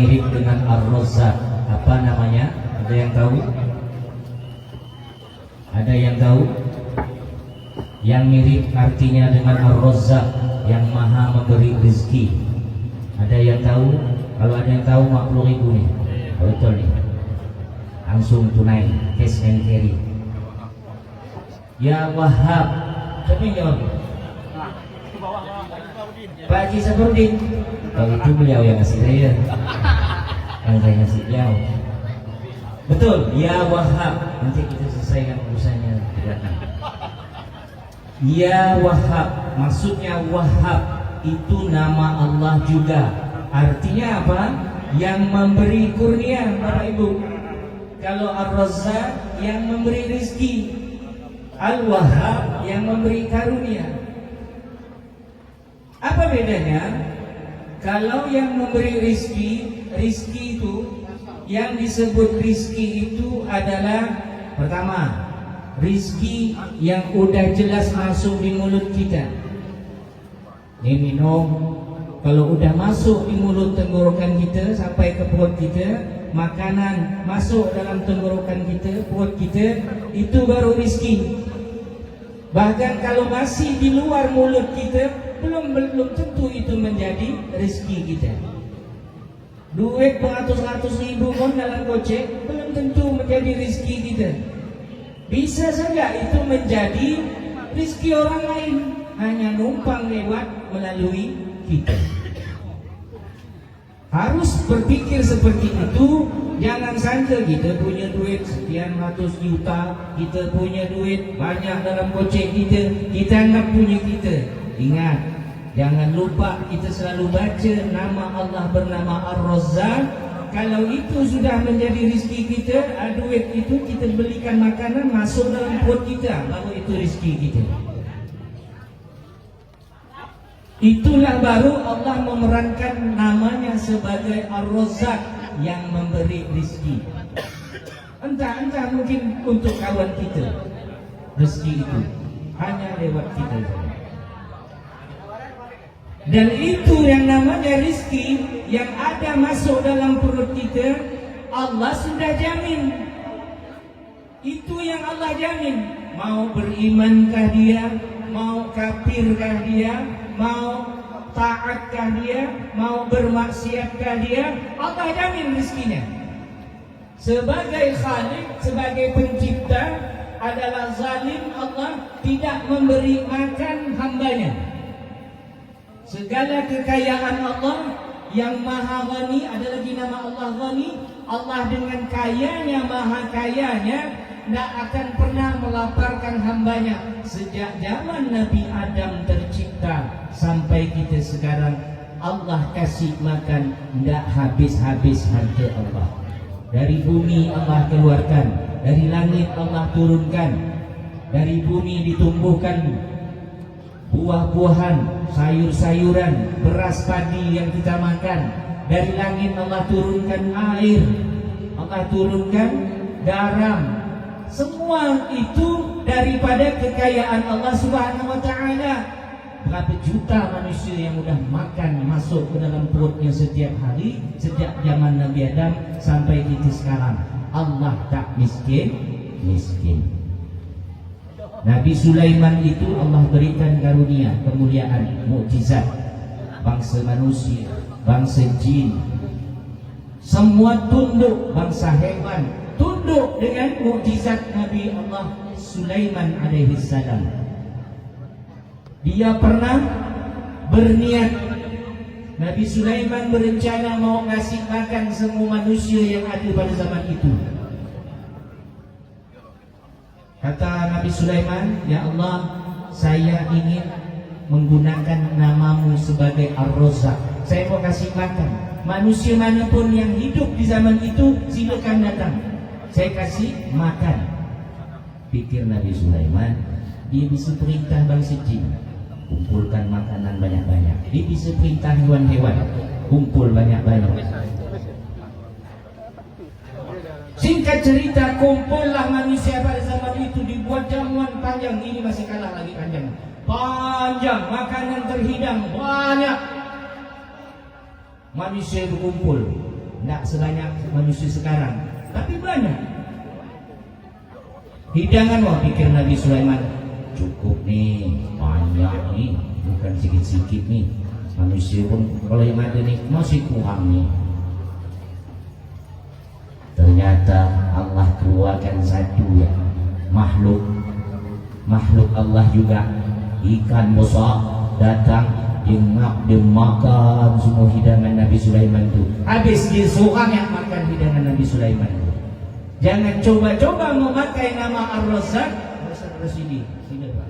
mirip dengan Ar-Razzaq. Apa namanya? Ada yang tahu? Ada yang tahu? Yang mirip artinya dengan Ar-Razzaq, yang maha memberi rezeki. Ada yang tahu? Kalau ada yang tahu 50.000 nih. Betul nih. Langsung tunai, cash and carry. Ya Wahhab. Siapa yang jawab? Pak Haji Safarudin. Kalau itu beliau yang ngasih saya. Yang saya ngasih beliau. Betul, Ya Wahhab. Nanti kita selesaikan urusannya di belakang. Ya Wahhab, maksudnya Wahhab itu nama Allah juga. Artinya apa? Yang memberi kurnia, Bapak Ibu. Kalau Ar-Razzaq yang memberi rezeki, Al-Wahhab yang memberi karunia. Apa bedanya? Kalau yang memberi rezeki itu, yang disebut rezeki itu adalah pertama, rezeki yang udah jelas masuk di mulut kita. Ini minum, kalau udah masuk di mulut tenggorokan kita sampai ke perut kita, makanan masuk dalam tenggorokan kita, perut kita, itu baru rezeki. Bahkan kalau masih di luar mulut kita, belum tentu itu menjadi rezeki kita. Duit beratus-ratus ribu pun dalam gocek belum tentu menjadi rezeki kita. Bisa saja itu menjadi rezeki orang lain, hanya numpang lewat melalui kita. Harus berpikir seperti itu. Jangan sangka kita punya duit sekian ratus juta, kita punya duit banyak dalam gocek kita anggap punya kita. Ingat, jangan lupa kita selalu baca nama Allah bernama Ar-Razzaq. Kalau itu sudah menjadi rezeki kita, duit itu kita belikan makanan masuk dalam perut kita, baru itu rezeki kita. Itulah baru Allah memerankan namanya sebagai Ar-Razzaq, yang memberi rezeki. Entah mungkin untuk kawan kita rezeki itu hanya lewat kita saja. Dan itu yang namanya rezeki yang ada masuk dalam perut kita, Allah sudah jamin. Itu yang Allah jamin. Mau berimankah dia, mau kafirkah dia, mau taatkah dia, mau bermaksiatkah dia, Allah jamin rezekinya. Sebagai Khalik, sebagai pencipta, adalah zalim Allah tidak memberi makan hambanya. Segala kekayaan Allah yang maha ghani, ada lagi nama Allah ghani. Allah dengan kayanya, maha kayanya, tidak akan pernah melaparkan hambanya. Sejak zaman Nabi Adam tercipta sampai kita sekarang, Allah kasih makan tidak habis-habis harta Allah. Dari bumi Allah keluarkan, dari langit Allah turunkan, dari bumi ditumbuhkan buah-buahan, sayur-sayuran, beras padi yang kita makan. Dari langit Allah turunkan air, Allah turunkan garam. Semua itu daripada kekayaan Allah Subhanahu wa ta'ala. Berapa juta manusia yang mudah makan masuk ke dalam perutnya setiap hari, sejak zaman Nabi Adam sampai kita sekarang. Allah tak miskin. Nabi Sulaiman itu Allah berikan karunia, kemuliaan, mukjizat. Bangsa manusia, bangsa jin, semua tunduk, bangsa hewan tunduk dengan mukjizat Nabi Allah Sulaiman alaihi salam. Dia pernah berniat, Nabi Sulaiman berencana mau ngasih makan semua manusia yang ada pada zaman itu. Kata Nabi Sulaiman, ya Allah, saya ingin menggunakan namamu sebagai Ar-Razzaq. Saya mau kasih makan manusia manapun yang hidup di zaman itu, silakan datang, saya kasih makan. Pikir Nabi Sulaiman, dia bisa perintah bangsa jin, kumpulkan makanan banyak-banyak. Dia bisa perintah hewan-hewan, kumpul banyak-banyak. Singkat cerita, kumpullah manusia pada zaman itu, dibuat jamuan panjang. Ini masih kalah lagi panjang. Panjang, makanan terhidang banyak. Manusia itu kumpul. Tidak sebanyak manusia sekarang, tapi banyak. Hidangan wah pikir Nabi Sulaiman cukup nih, banyak nih, bukan sedikit-sedikit nih. Manusia pun kalau yang ada nih masih kurang nih. Ternyata Allah keluarkan satu ya makhluk Allah juga, ikan besar datang, dia makan semua hidangan Nabi Sulaiman itu. Habis dia seorang yang makan hidangan Nabi Sulaiman itu. Jangan coba-coba memakai nama Ar-Razzaq. Sini Pak.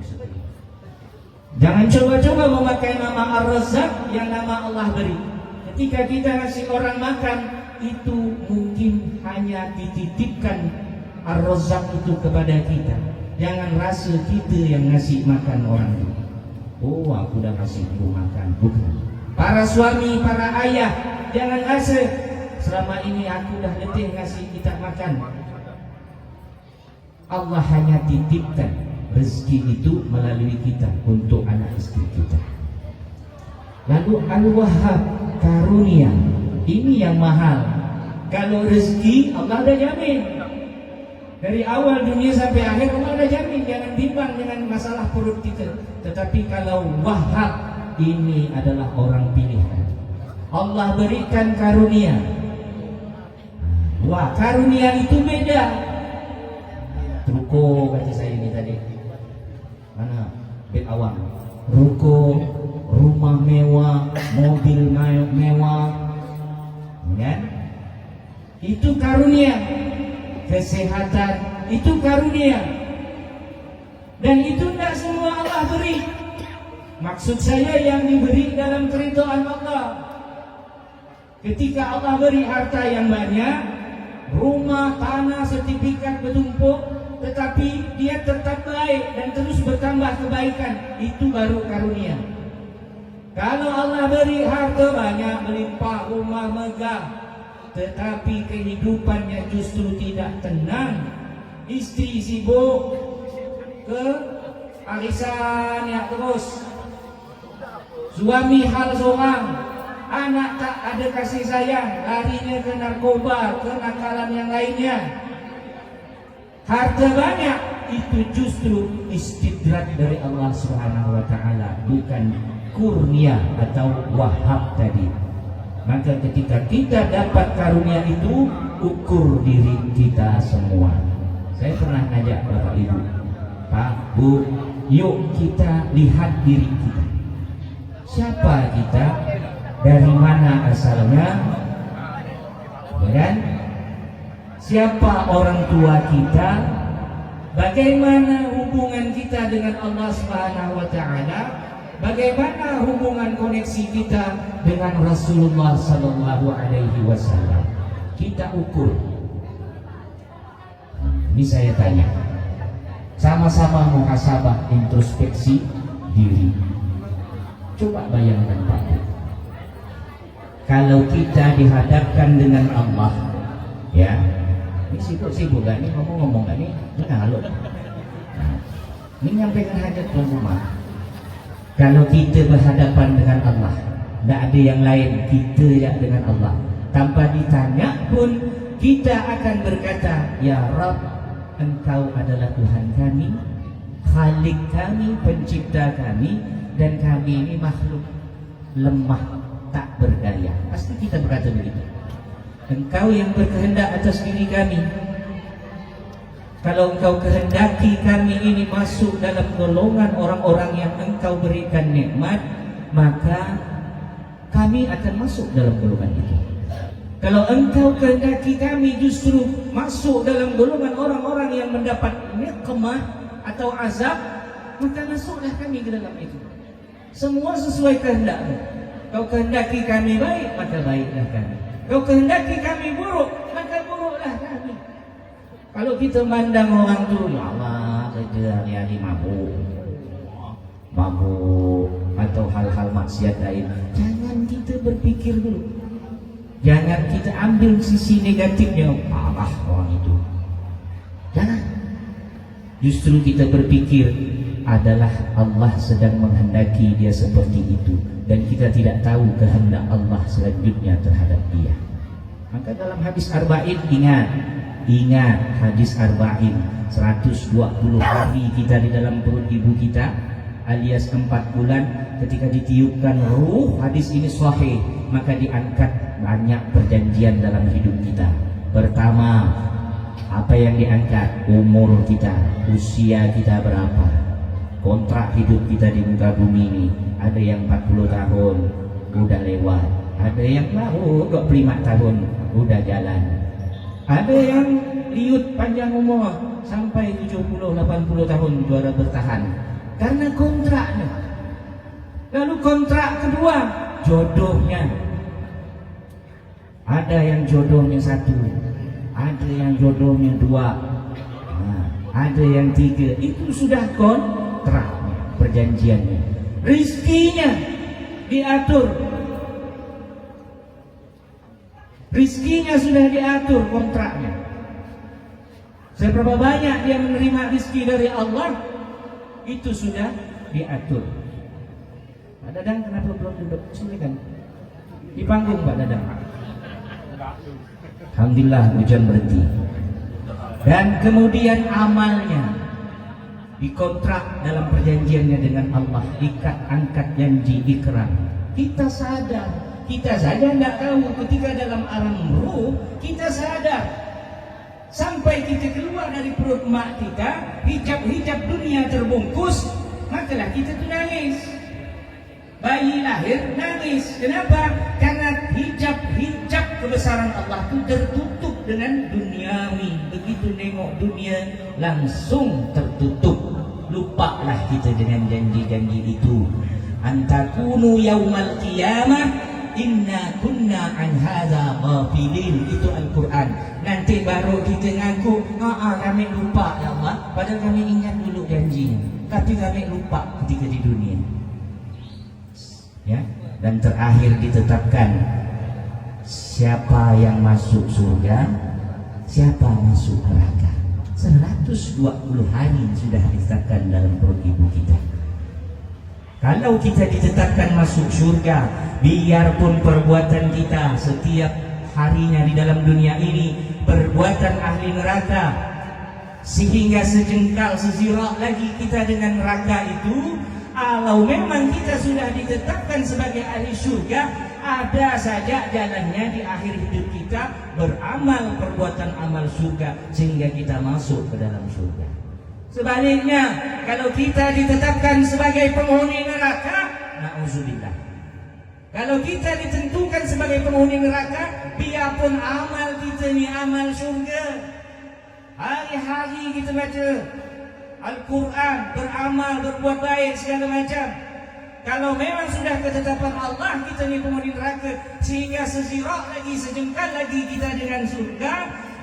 Jangan coba-coba memakai nama Ar-Razzaq yang nama Allah beri. Ketika kita ngasih orang makan, itu mungkin hanya dititipkan Ar-Razzaq itu kepada kita. Jangan rasa kita yang ngasih makan orang itu. Oh, aku udah kasih ibu makan. Bukan. Para suami, para ayah, jangan rasa selama ini aku udah letih ngasih kita makan. Allah hanya titipkan rezeki itu melalui kita untuk anak istri kita. Lalu Al-Wahhab, karunia, ini yang mahal. Kalau rezeki Allah dah jamin. Dari awal dunia sampai akhir Allah dah jamin. Jangan bimbang dengan masalah perut kita. Tetapi kalau Wahhab, ini adalah orang pilihan. Allah berikan karunia. Wah, karunia itu beda. Ruko kata saya ini tadi. Mana? Bet awam. Ruko, rumah mewah, mobil mewah. Kan? Itu karunia. Kesehatan itu karunia. Dan itu tidak semua Allah beri. Maksud saya yang diberi dalam keridhaan Allah. Ketika Allah beri harta yang banyak, rumah, tanah, sertifikat bertumpuk, tetapi dia tetap baik dan terus bertambah kebaikan, itu baru karunia. Kalau Allah beri harta banyak, melimpah, rumah megah, tetapi kehidupannya justru tidak tenang, istri sibuk ke arisan ya terus, suami hal seorang, anak tak ada kasih sayang, larinya ke narkoba, ke nakalan yang lainnya. Harta banyak itu justru istidrak dari Allah Subhanahu wa taala, bukan kurnia atau wahab tadi. Maka ketika kita dapat karunia itu, ukur diri kita semua. Saya pernah ngajak Bapak Ibu, Pak, Bu, yuk kita lihat diri kita. Siapa kita? Dari mana asalnya? Dan siapa orang tua kita? Bagaimana hubungan kita dengan Allah Subhanahu wa taala? Bagaimana hubungan koneksi kita dengan Rasulullah sallallahu alaihi wasallam? Kita ukur. Ini saya tanya. Sama-sama muhasabah, introspeksi diri. Coba bayangkan Pak. Kalau kita dihadapkan dengan Allah, ya, ini sibuk-sibuk kan? Ini ngomong-ngomong kan? Ini halo. Nah, ini nyampaikan hajat ke rumah. Kalau kita berhadapan dengan Allah, tidak ada yang lain, kita ya dengan Allah. Tanpa ditanya pun kita akan berkata, Ya Rabb, Engkau adalah Tuhan kami, Khalik kami, pencipta kami, dan kami ini makhluk lemah, tak berdaya. Pasti kita berkata begitu. Engkau yang berkehendak atas diri kami. Kalau Engkau kehendaki kami ini masuk dalam golongan orang-orang yang Engkau berikan nikmat, maka kami akan masuk dalam golongan itu. Kalau Engkau kehendaki kami justru masuk dalam golongan orang-orang yang mendapat nikmat atau azab, maka masuklah kami ke dalam itu. Semua sesuai kehendakmu. Kau kehendaki kami baik, maka baiklah kami. Kau kehendaki kami buruk, maka buruklah kami. Kalau kita mandang orang tu, ya Allah, kerja hari-hari mabuk atau hal-hal maksiat lain, jangan kita berpikir dulu. Jangan kita ambil sisi negatifnya, parah orang itu. Jangan. Justru kita berpikir adalah Allah sedang menghendaki dia seperti itu, dan kita tidak tahu kehendak Allah selanjutnya terhadap dia. Maka dalam hadis arba'in ingat hadis arba'in, 120 hari kita di dalam perut ibu kita alias 4 bulan. Ketika ditiupkan ruh, hadis ini sahih, maka diangkat banyak perjanjian dalam hidup kita. Pertama, apa yang diangkat? Umur kita, usia kita berapa, kontrak hidup kita di muka bumi ini. Ada yang 40 tahun udah lewat, ada yang baru 25 tahun udah jalan, ada yang liut panjang umur sampai 70-80 tahun juara bertahan karena kontraknya. Lalu kontrak kedua, jodohnya. Ada yang jodohnya 1, ada yang jodohnya 2, ada yang 3. Itu sudah kontraknya, perjanjiannya. Rizkinya diatur, rizkinya sudah diatur kontraknya. Seberapa banyak dia menerima rizki dari Allah, itu sudah diatur. Pak Dadang kenapa belum duduk? Silakan di panggung Pak Dadang. Alhamdulillah hujan berhenti. Dan kemudian amalnya dikontrak dalam perjanjiannya dengan Allah, ikat angkat janji ikrar. Kita sadar, kita saja tidak tahu ketika dalam alam ruh kita sadar. Sampai kita keluar dari perut mak kita, hijab-hijab dunia terbungkus, makalah kita tuh nangis. Bayi lahir nangis. Kenapa? Karena hijab kebesaran Allah itu tertutup dengan duniawi. Begitu nengok dunia langsung tertutup. Lupalah kita dengan janji-janji itu. Antakunu yaumal qiyamah inna kunna an hadza ghafilin. Itu Al-Quran. Nanti baru kita ngaku, kami lupa ya Allah, padahal kami ingat dulu janjinya, tapi kami lupa ketika di dunia. Ya, dan terakhir ditetapkan siapa yang masuk surga, siapa masuk neraka. 120 hari sudah ditetapkan dalam perut ibu kita. Kalau kita ditetapkan masuk surga, biarpun perbuatan kita setiap harinya di dalam dunia ini perbuatan ahli neraka, sehingga sejengkal sezirah lagi kita dengan neraka itu, kalau memang kita sudah ditetapkan sebagai ahli surga, ada saja jalannya di akhir hidup kita beramal perbuatan amal surga sehingga kita masuk ke dalam surga. Sebaliknya, kalau kita ditetapkan sebagai penghuni neraka, na'udzubillah. Kalau kita ditentukan sebagai penghuni neraka, biarpun amal kita ini amal surga, hari-hari kita baca Al-Quran, beramal, berbuat baik segala macam. Kalau memang sudah ketetapan Allah kita ini penghuni neraka, sehingga sezirak lagi, sejengkal lagi kita dengan surga,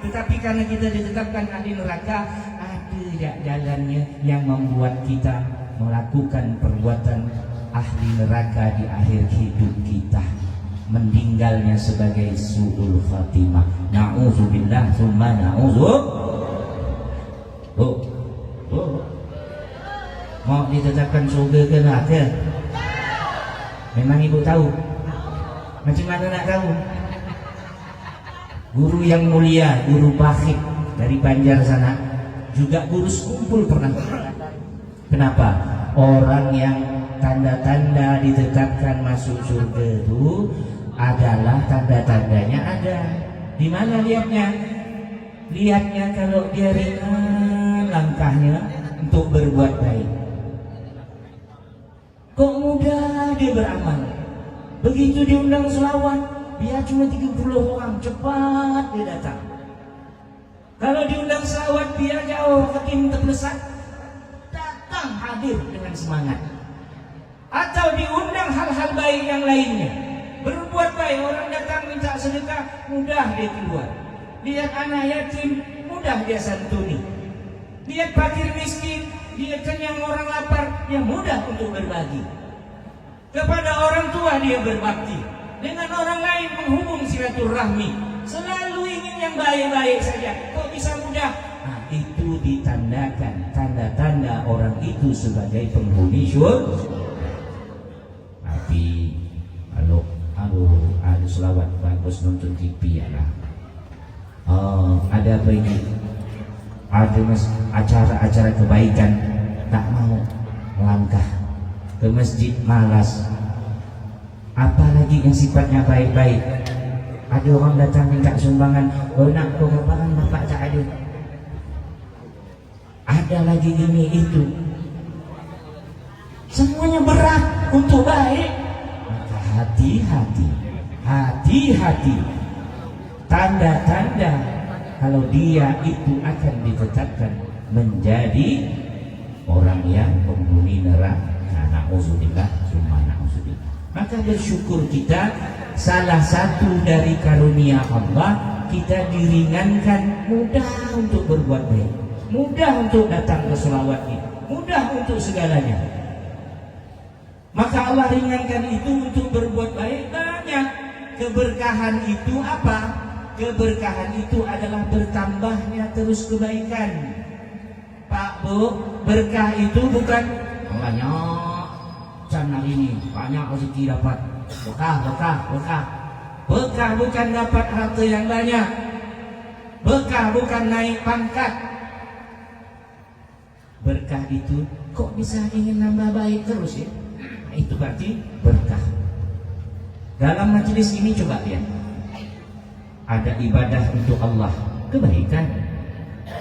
tetapi karena kita ditetapkan ahli neraka, ada jalannya yang membuat kita melakukan perbuatan ahli neraka di akhir hidup kita, meninggalnya sebagai su'ul khatimah. Na'udzubillah tsumma na'udzubillah. Mau ditetapkan surga ke neraka? Memang ibu tahu? Macam mana nak tahu? Guru yang mulia, guru Bakhit dari Banjar sana, juga guru sekumpul pernah. Kenapa? Orang yang tanda-tanda ditetapkan masuk surga itu adalah tanda-tandanya ada. Di mana lihatnya? Lihatnya kalau dia ringan langkahnya untuk berbuat baik, kok mudah dia beramal. Begitu diundang selawat, biar cuma 30 orang, cepat dia datang. Kalau diundang selawat, biar jauh ketim terlesat, datang hadir dengan semangat. Atau diundang hal-hal baik yang lainnya, berbuat baik, orang datang minta sedekah, mudah dia keluar. Lihat anak yatim, mudah dia santuni. Lihat fakir miskin, dia kenyang orang lapar, dia mudah untuk berbagi. Kepada orang tua dia berbakti, dengan orang lain menghubung silaturahmi, selalu ingin yang baik-baik saja. Kok bisa mudah? Nah, itu ditandakan tanda-tanda orang itu sebagai penghuni surga. Tapi kalau ada selawat, bagus nonton TV ya lah. Oh, ada apa ini? Ada acara-acara kebaikan, tak mau melangkah ke masjid, malas. Apalagi yang sifatnya baik-baik. Ada orang datang minta sumbangan, oh nak kau kapan bapak tak ada. Ada lagi ini itu. Semuanya berat untuk baik. Maka hati-hati, hati-hati. Tanda-tanda kalau dia itu akan ditetapkan menjadi orang yang penghuni neraka. Na'udzubillah, summa na'udzubillah. Maka bersyukur kita, salah satu dari karunia Allah, kita diringankan, mudah untuk berbuat baik, mudah untuk datang ke sholawat ini, mudah untuk segalanya. Maka Allah ringankan itu untuk berbuat baik banyak. Keberkahan itu apa? Keberkahan itu adalah bertambahnya terus kebaikan. Pak Bu, berkah itu bukan banyak sana ini, banyak rezeki dapat. Berkah bukan dapat harta yang banyak. Berkah bukan naik pangkat. Berkah itu kok bisa ingin nambah baik terus ya? Itu berarti berkah. Dalam majelis ini coba lihat, ada ibadah untuk Allah, kebaikan.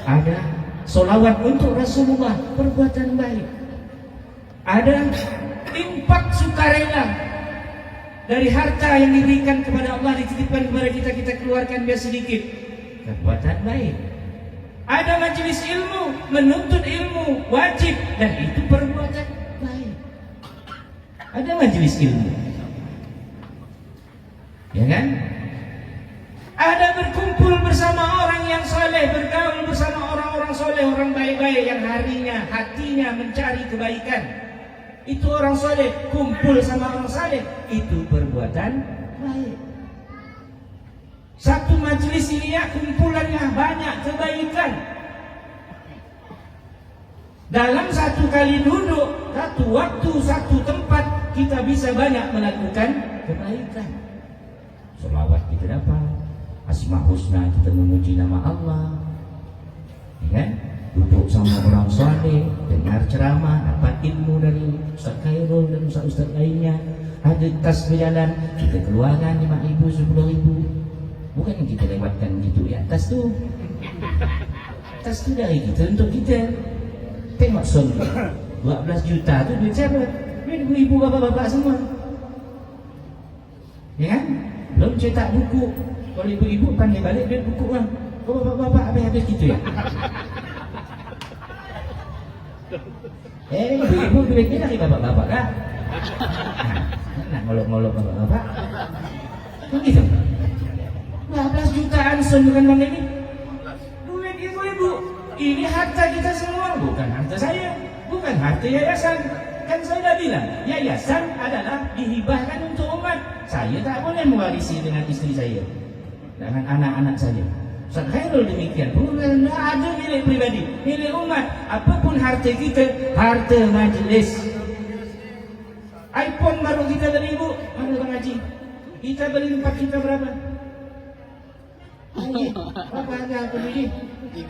Ada solawat untuk Rasulullah, perbuatan baik. Ada infak sukarela dari harta yang diberikan kepada Allah, dititipkan kepada kita, kita keluarkan biar sedikit, perbuatan baik. Ada majelis ilmu, menuntut ilmu wajib, dan itu perbuatan baik. Ada majelis ilmu, ya kan? Ada berkumpul bersama orang yang soleh, bergaul bersama orang-orang soleh, orang baik-baik yang hatinya mencari kebaikan. Itu orang soleh, kumpul sama orang soleh, itu perbuatan baik. Satu majelis ini ya kumpulannya banyak kebaikan. Dalam satu kali duduk, satu waktu, satu tempat, kita bisa banyak melakukan kebaikan. Selawat kita dapat, asma husna kita memuji nama Allah, ya kan? Duduk sama orang soleh, dengar ceramah, dapat ilmu dari Ustaz Khairul dan Ustaz lainnya. Ada tas berjalan, kita keluarkan 5.000, 10.000. Bukan yang kita lewatkan gitu ya, tas tu dari kita untuk kita. Tengok son 12 juta tu duit siapa? Duit ibu-ibu, bapak-bapak semua, ya kan? Belum cetak buku. Kalau ibu-ibu pandai balik duit buku kan. Kalau bapak-bapak habis gitu ya. Ibu-ibu duitnya dari bapak-bapak lah. Nah, ngolok-ngolok bapak-bapak kan gitu. 12 jutaan bukan bang ini. Duit ibu-ibu. Ini harta kita semua, bukan harta saya, bukan harta yayasan. Kan saya dah bilang, yayasan adalah dihibahkan untuk umat. Saya tak boleh mewarisi dengan istri saya, dengan anak-anak saya. Ustaz Khairul demikian. Bukan ada milik pribadi, milik umat. Apapun harta kita, harta majlis. iPhone baru kita beli, ibu, mana Bang Haji? Kita beli 4 juta berapa? Berapa harga aku beli? 4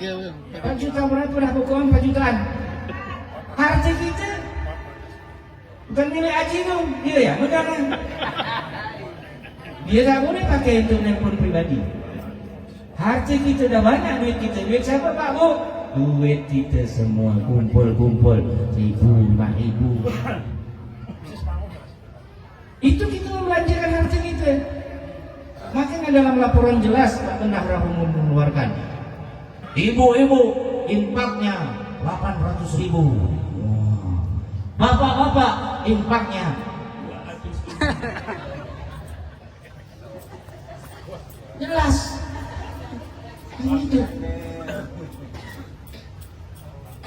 juta berapa dah pokoknya 4 jutaan. Harta kita bukan milik Haji tu, dia ya megang. Dia tak boleh pakai untuk handphone pribadi. Harta kita dah banyak, duit kita. Duit siapa Pak Bu? Duit kita semua kumpul-kumpul 1.000, 5.000. Itu kita membelanjakan harta kita. Makanya dalam laporan jelas Pak Bendahara Umum mengeluarkan, ibu-ibu infaknya 800.000. Bapak-bapak infaknya 200. Jelas. Itu.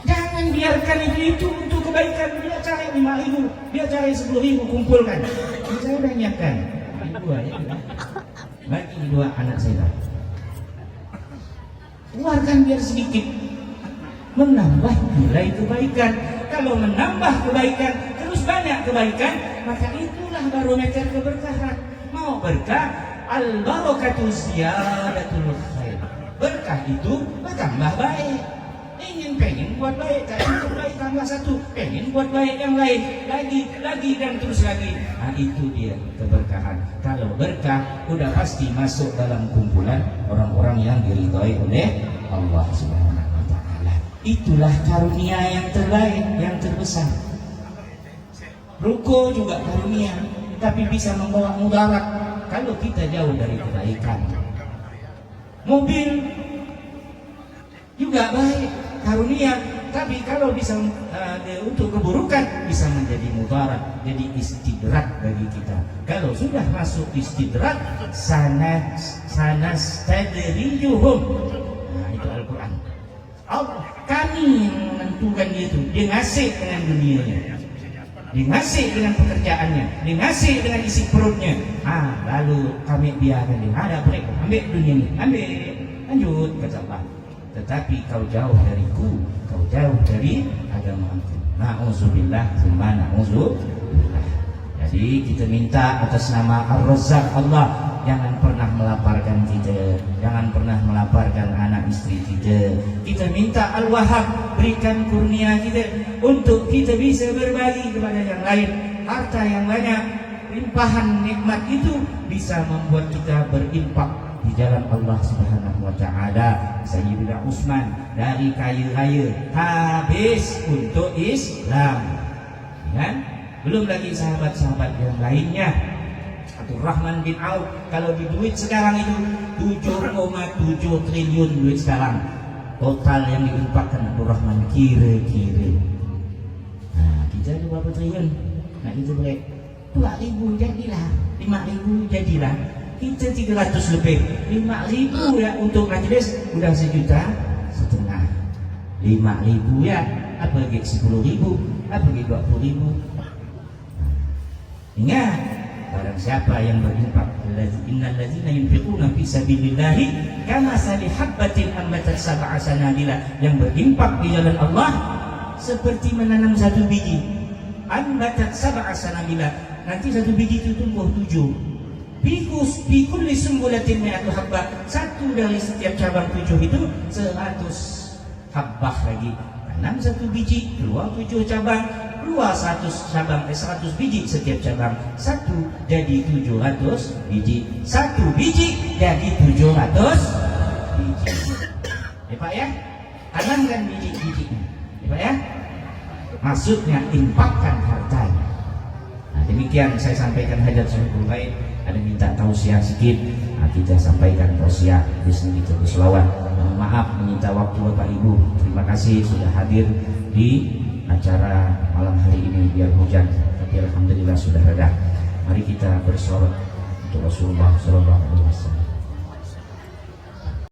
Jangan biarkan itu untuk kebaikan. Dia cari 5.000, dia cari 10.000, kumpulkan. Saya udah nyiapkan. Dua ya. Bagi 2 anak saya. Keluarkan biar sedikit. Menambah nilai kebaikan. Kalau menambah kebaikan, terus banyak kebaikan, maka itulah barometer keberkahan. Mau berkah, al barakatu ziyadatul khair. Berkah itu bertambah baik. Pengen buat baik, tak cukup baik tambah satu, pengen buat baik yang lain, lagi dan terus lagi. Nah, itu dia keberkahan. Kalau berkah udah pasti masuk dalam kumpulan orang-orang yang diridhai oleh Allah Subhanahu wa taala. Itulah karunia yang terbaik, yang terbesar. Ruko juga karunia, tapi bisa membawa mudarat kalau kita jauh dari kebaikan. Mobil juga baik, karunia, tapi kalau bisa untuk keburukan bisa menjadi mudarat, jadi istidrak bagi kita. Kalau sudah masuk istidrak, sanastadrijuhum. Nah, itu Al-Quran. Kami yang menentukan itu. Dia ngasih dengan dunianya, dia ngasih dengan pekerjaannya, dia ngasih dengan isi perutnya. Lalu kami biarkan dia ada break, ambil dunia ini, ambil, lanjut, kata Allah. Tetapi kau jauh dariku, kau jauh dari agamaku. Na'udzubillah, tsumma na'udzubillah. Jadi kita minta atas nama Ar-Razzaq Allah, jangan pernah melaparkan kita, jangan pernah melaparkan anak istri kita. Kita minta Al-Wahhab, berikan kurnia kita untuk kita bisa berbagi kepada yang lain. Harta yang banyak, limpahan nikmat itu bisa membuat kita berimpak di jalan Allah Subhanahu wa taala. Sayyidina Utsman dari kaya-kaya habis untuk Islam, kan? Belum lagi sahabat-sahabat yang lainnya. Abdurrahman bin Auf, kalau di duit sekarang itu 7,7 triliun duit sekarang. Total yang diinfakkan Abdurrahman kira-kira. Nah, kita ada berapa triliun? Nah, kita boleh 2.000 jadilah, 5.000 jadilah. Kita 300 lebih, 5.000 ya untuk majelis udah 1,5 juta. 5.000 ya, apa lagi 10.000, apa lagi 20.000. Ingat, barang siapa yang berinfak, innal ladzina yunfiquna fi sabilillahi kamathali habbatin ambatat sab'a sanabila, yang berinfak di jalan Allah seperti menanam satu biji. Ambatat sab'a sanabila, nanti satu biji itu tumbuh 7. Bikulli sumbulatin mi'atu habbah, satu dari setiap cabang 7 itu 100 habbah lagi. Tanam satu biji, keluar 7 cabang, keluar 100 biji setiap cabang. Satu jadi 700 biji, satu biji jadi 700 biji. Ya Pak ya, tanamkan biji-bijinya. Ya Pak ya, maksudnya infakkan hartanya. Nah, demikian saya sampaikan hajat syarikul baik. Ada minta tausiah sedikit, kita sampaikan tausiah di sini kita berselawat. Maaf meminta waktu Bapak Ibu. Terima kasih sudah hadir di acara malam hari ini biar hujan, tapi alhamdulillah sudah reda. Mari kita bersolawat untuk Rasulullah SAW.